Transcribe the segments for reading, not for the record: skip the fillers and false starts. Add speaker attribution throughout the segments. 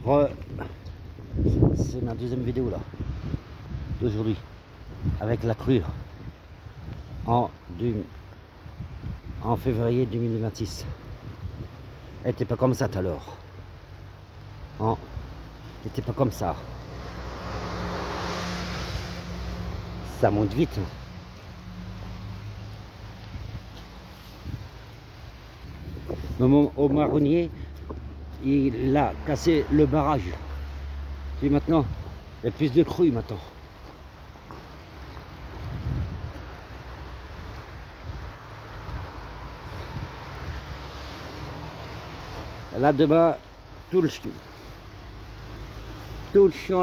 Speaker 1: C'est ma deuxième vidéo là, d'aujourd'hui, avec la crue en février 2026. Elle était pas comme ça tout à l'heure. Elle était pas comme ça. Ça monte vite. Au marronnier, il a cassé le barrage. Et maintenant, il y a plus de crues maintenant. Là demain, tout le champ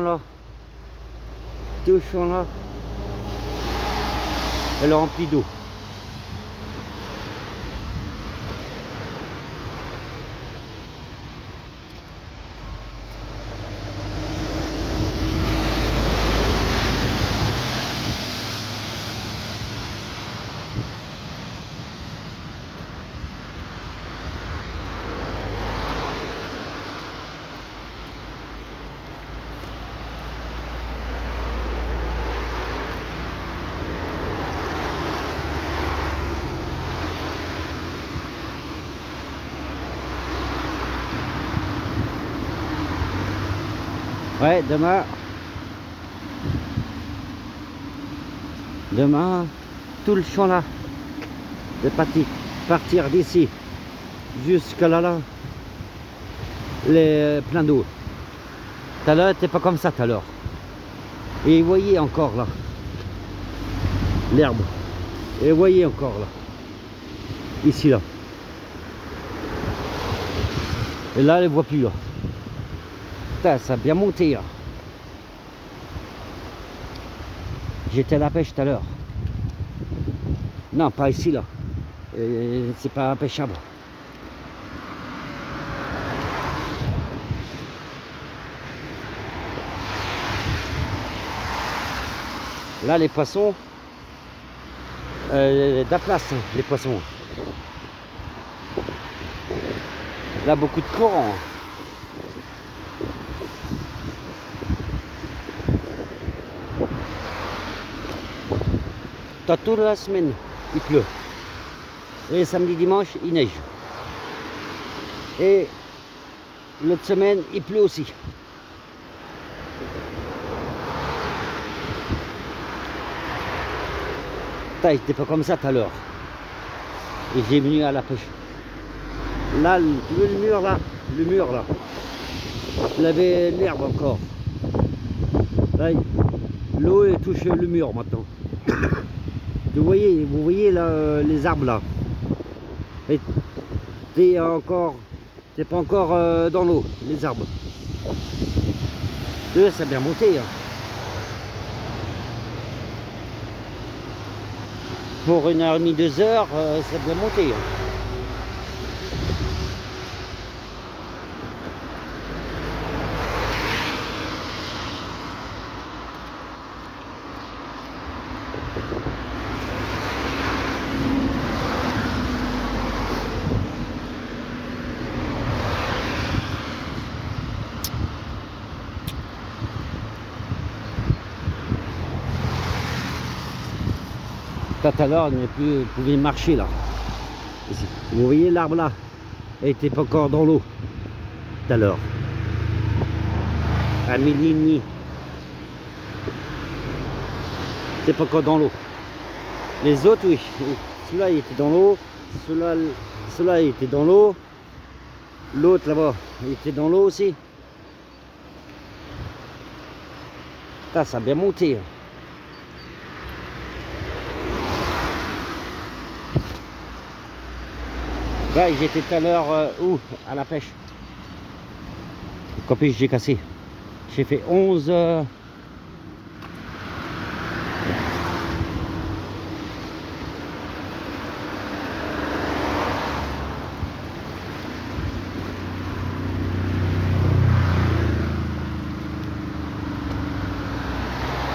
Speaker 1: là, elle est remplie d'eau. Ouais, demain, tout le champ là, de partir d'ici jusqu'à là, les plein d'eau. Tout à l'heure, c'était pas comme ça tout à l'heure. Et vous voyez encore là, l'herbe. Et vous voyez encore là, ici là. Et là, elle ne voit plus là. Putain, ça a bien monté là. J'étais à la pêche tout à l'heure. Non, pas ici là. C'est pas pêchable. Là, les poissons, de la place, hein, les poissons. Là, beaucoup de courant. Toute la semaine, il pleut. Et samedi, dimanche, il neige. Et l'autre semaine, il pleut aussi. Il n'était pas comme ça tout à l'heure. Et j'ai venu à la pêche. Là, le mur là, il avait l'herbe encore. Là, l'eau touche le mur maintenant. Vous voyez là, les arbres là. Et t'es pas encore dans l'eau, les arbres. Ça a bien monté. Hein. Pour 1h30, 2h, ça a bien monté. Hein. Tout à l'heure, on pouvait marcher là. Ici. Vous voyez l'arbre là, elle n'était pas encore dans l'eau tout à l'heure. À 12h30. C'est pas encore dans l'eau. Les autres, oui. Celui-là, il était dans l'eau. Celui-là, il était dans l'eau. L'autre là-bas, il était dans l'eau aussi. Ça a bien monté. Ouais, j'étais tout à l'heure où? À la pêche. Quand j'ai cassé. J'ai fait 11.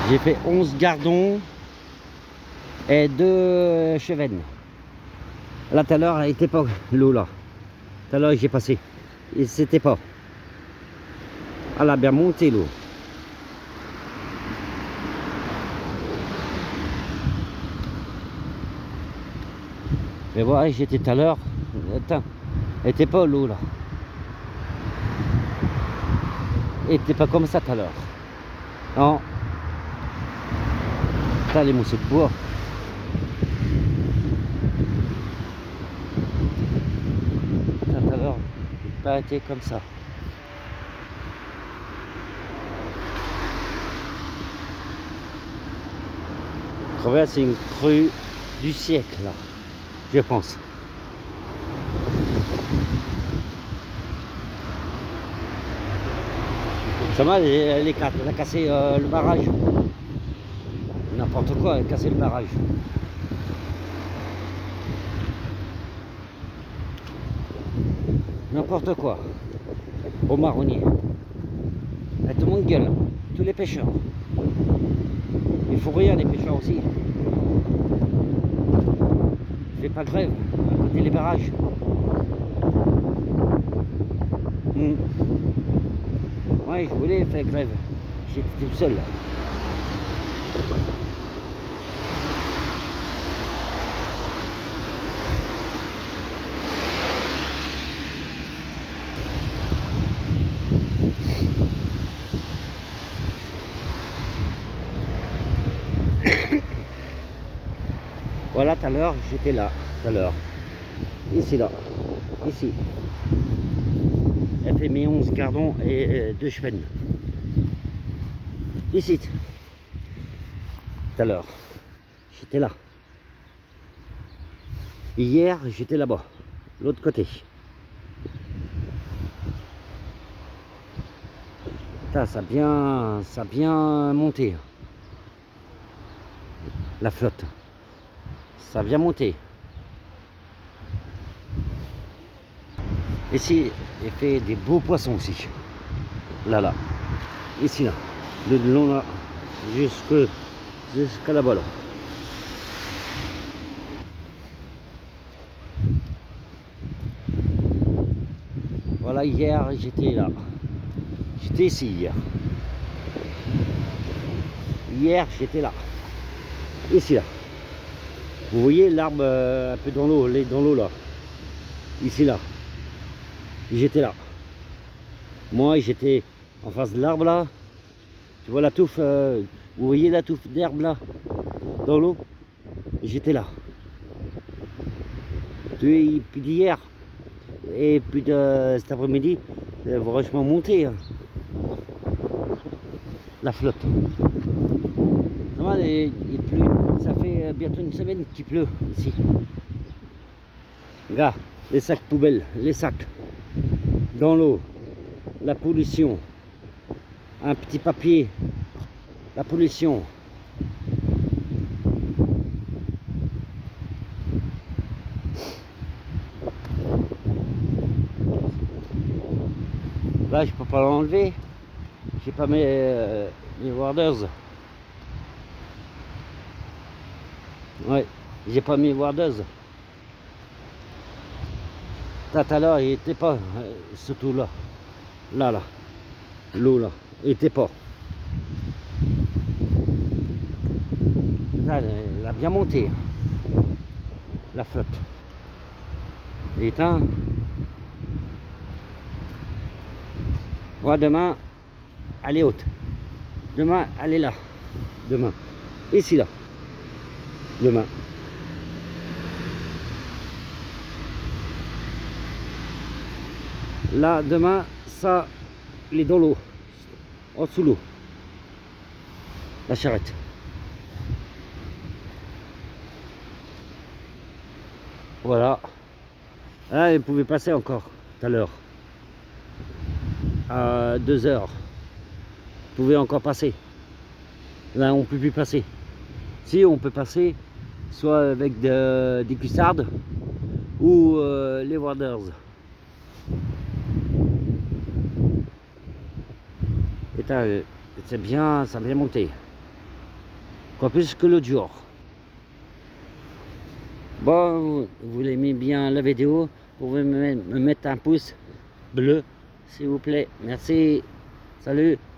Speaker 1: J'ai fait 11 gardons et 2 chevennes. Là, tout à l'heure, elle n'était pas l'eau là. Tout à l'heure, j'ai passé. Et c'était pas. Elle a bien monté l'eau. Mais voilà, j'étais tout à l'heure. Attends, elle était pas l'eau là. Elle était pas comme ça tout à l'heure. Non. Putain, les morceaux de bois. Tout à l'heure, il n'a pas été comme ça. C'est une crue du siècle là, je pense. Ça va, elle a cassé le barrage. N'importe quoi, elle a cassé le barrage. N'importe quoi. Au marronnier. Et tout le monde gueule. Tous les pêcheurs. Il faut rien, les pêcheurs aussi. Fais pas grève à côté des barrages. Ouais, je voulais faire grève. J'étais tout seul là. Voilà, tout à l'heure, j'étais là, tout à l'heure. Ici, là. Ici. Elle fait mes 11 gardons et 2 chevens. Ici. Tout à l'heure. J'étais là. Hier, j'étais là-bas. L'autre côté. Putain, ça a bien monté. La flotte. Ça a bien monté. Ici, il fait des beaux poissons aussi. Là, là. Ici, là. Le long, là. Jusqu'à là-bas, là. Voilà, hier, j'étais là. J'étais ici, hier. Hier, j'étais là. Ici, là. Vous voyez l'arbre un peu dans l'eau, là. Ici, là. J'étais là. Moi, j'étais en face de l'arbre, là. Tu vois la touffe, vous voyez la touffe d'herbe, là, dans l'eau. J'étais là. Puis d'hier, et puis de cet après-midi, elle va vachement monter. Hein. La flotte. Il pleut. Ça fait bientôt une semaine qu'il pleut ici. Regarde, les sacs poubelles, les sacs dans l'eau, la pollution, un petit papier, la pollution. Là, je peux pas l'enlever. J'ai pas mes warders. Ouais, j'ai pas mis warders. Tout à l'heure, il était pas, surtout là. Là. L'eau là. Il était pas. Là, elle a bien monté. La flotte. Et éteint. Voilà, demain, elle est haute. Demain, elle est là. Demain. Ici, là. Demain. Là, demain, ça, il est dans l'eau. En dessous l'eau. La charrette. Voilà. Là, elle pouvait passer encore tout à l'heure. À 2 heures. Vous pouvez encore passer. Là, on ne peut plus passer. Si, on peut passer, soit avec des cuissardes ou les warders. Et c'est bien, ça a bien monté. Encore plus que l'autre jour. Bon, vous aimez bien la vidéo, vous pouvez me mettre un pouce bleu, s'il vous plaît. Merci. Salut.